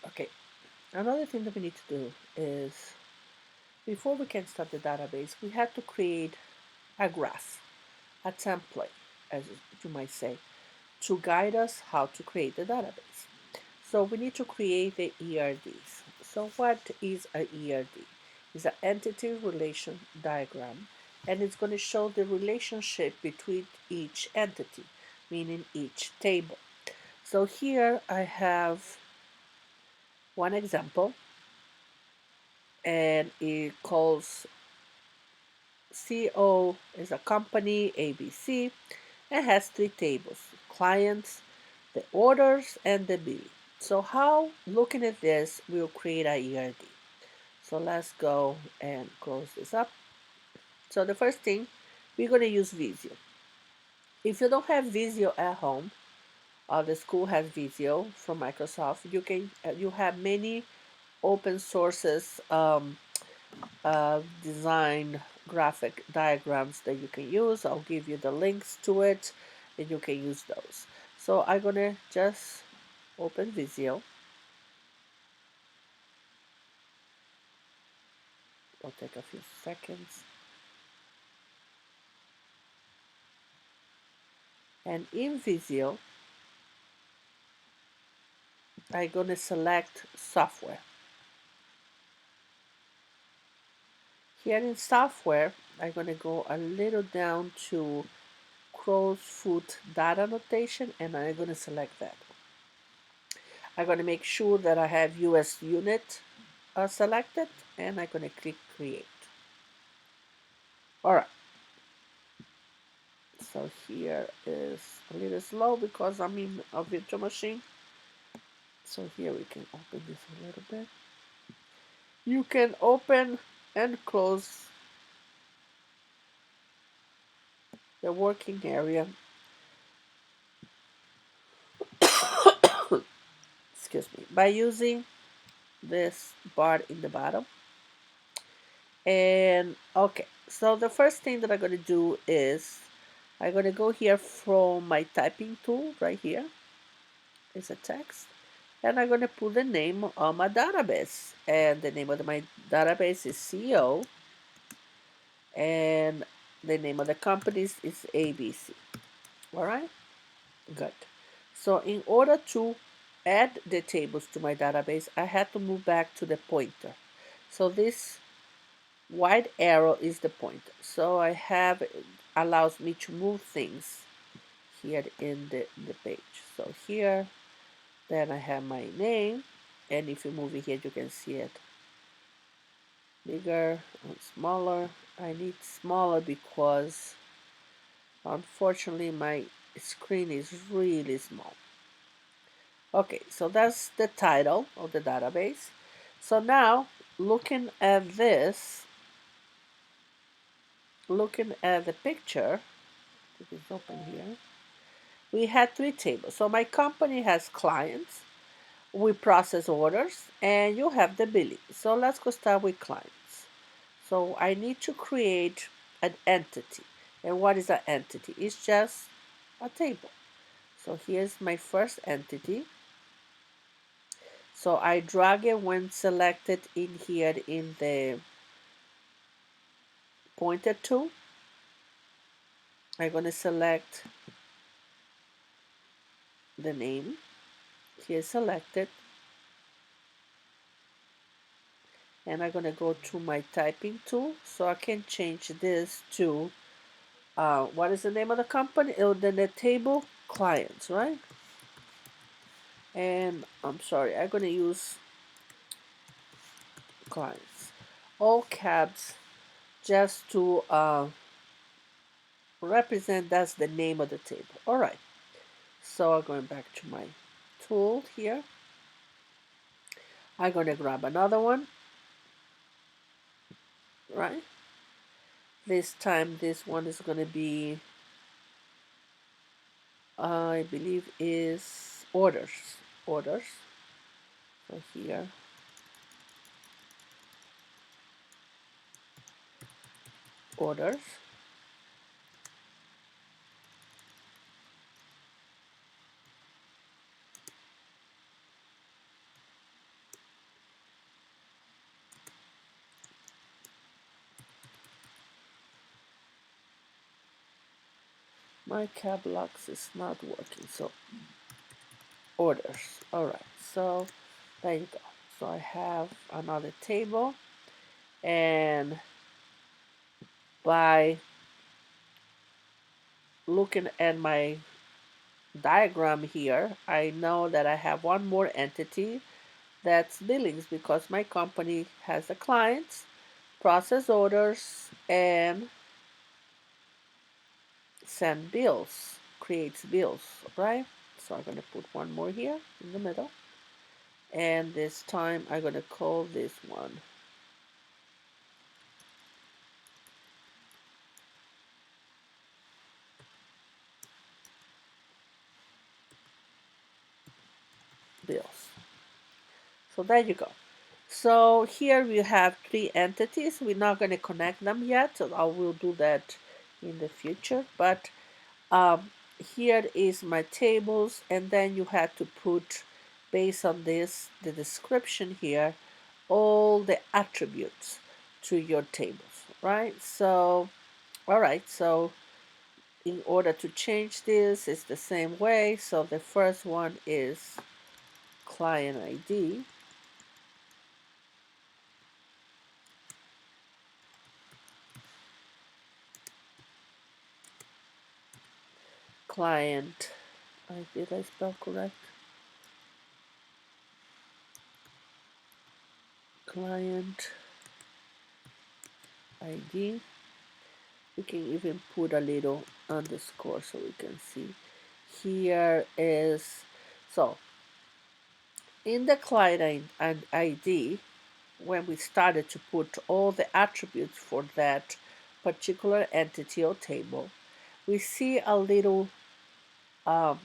Okay, another thing that we need to do is before we can start the database, we have to create a graph, a template, as you might say, to guide us how to create the database. So we need to create the ERDs. So what is an ERD? It's an entity relation diagram, and it's going to show the relationship between each entity, meaning each table. So here I have one example, and it calls CO is a company ABC and has three tables: clients, the orders, and the billing. So how, looking at this, we'll create a ERD. So let's go and close this up. So the first thing, we're going to use Visio. If you don't have Visio at home, the school has Visio from Microsoft. You have many open sources design graphic diagrams that you can use. I'll give you the links to it, and you can use those. So I'm gonna just open Visio. It'll take a few seconds. And in Visio, I'm gonna select software. Here in software, I'm gonna go a little down to crow's foot data notation, and I'm gonna select that. I'm gonna make sure that I have US unit selected, and I'm gonna click create. All right. So here is a little slow because I'm in a virtual machine. So here we can open this a little bit. You can open and close the working area. Excuse me, by using this bar in the bottom. And okay, so the first thing that I'm going to do is I'm going to go here from my typing tool right here. It's a text. And I'm going to put the name of my database. And the name of my database is CO. And the name of the company is ABC. All right, good. So in order to add the tables to my database, I had to move back to the pointer. So this white arrow is the pointer. So I have, allows me to move things here in the page. So here, then I have my name. And if you move it here, you can see it bigger and smaller. I need smaller because unfortunately my screen is really small. Okay, so that's the title of the database. So now looking at this, looking at the picture, it is open here. We had three tables. So my company has clients, we process orders, and you have the billing. So let's go start with clients. So I need to create an entity. And what is an entity? It's just a table. So here's my first entity. So I drag it when selected in here in the pointer tool. I'm going to select the name. Here selected. And I'm going to go to my typing tool so I can change this to what is the name of the company? Oh, then the table clients, right? And I'm sorry, I'm going to use clients, all caps, just to represent that's the name of the table. All right, so I'm going back to my tool here. I'm going to grab another one, right? This time this one is going to be, I believe, is orders. So here, orders. My cap locks is not working. So orders. All right. So there you go. So I have another table, and by looking at my diagram here, I know that I have one more entity that's billings because my company has the clients, process orders, and send bills, creates bills, right? So I'm going to put one more here in the middle. And this time I'm going to call this one bills. So there you go. So here we have three entities. We're not going to connect them yet, so I will do that in the future. But um, here is my tables, and then you have to put, based on this, the description here, all the attributes to your tables, right? So, all right, so in order to change this, it's the same way. So the first one is client ID. Client, did I spell correct? Client ID. We can even put a little underscore so we can see. Here is, so in the client ID, when we started to put all the attributes for that particular entity or table, we see a little um,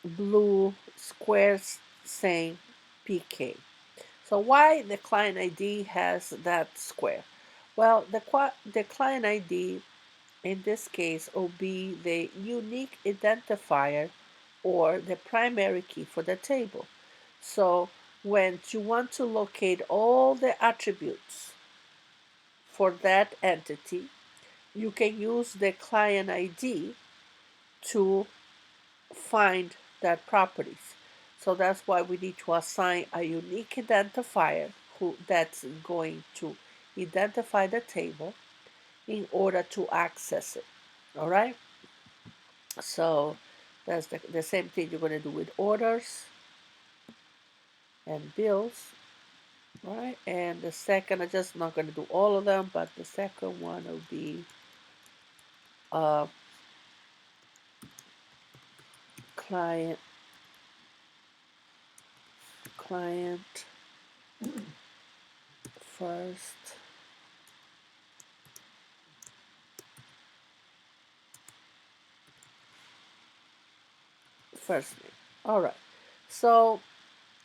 blue squares saying PK. So why the client ID has that square? Well, the client ID in this case will be the unique identifier or the primary key for the table. So when you want to locate all the attributes for that entity, you can use the client ID to find that properties. So that's why we need to assign a unique identifier that's going to identify the table in order to access it. All right. So that's the same thing you're going to do with orders and bills. All right. And the second, I'm just not going to do all of them, but the second one will be uh, client client first first name. All right. So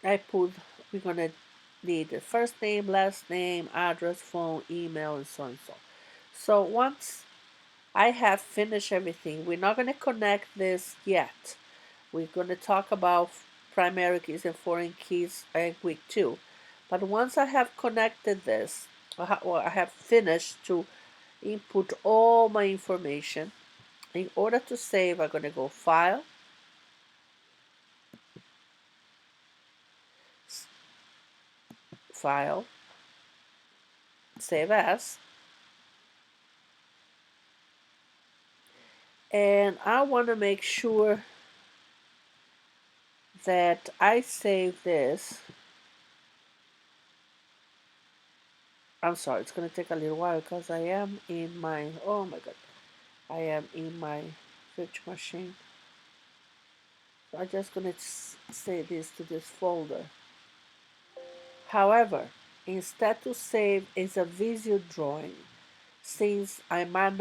I put, we're gonna need the first name, last name, address, phone, email, and so and so. So once I have finished everything, we're not gonna connect this yet. We're gonna talk about primary keys and foreign keys in week 2. But once I have connected this, or I have finished to input all my information, in order to save, I'm gonna go File, File, Save As, and I want to make sure that I save this. I'm sorry, it's going to take a little while because I am in my, oh my god, I am in my virtual machine. So I'm just going to save this to this folder. However, instead to save is a Visio drawing. Since I might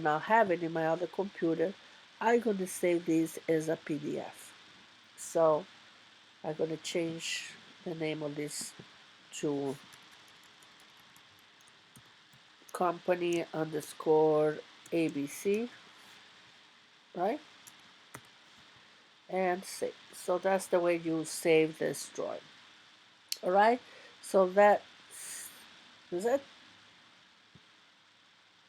not have it in my other computer, I'm going to save this as a PDF. So I'm going to change the name of this to company underscore ABC, right? And save. So that's the way you save this drawing. All right. So that's it.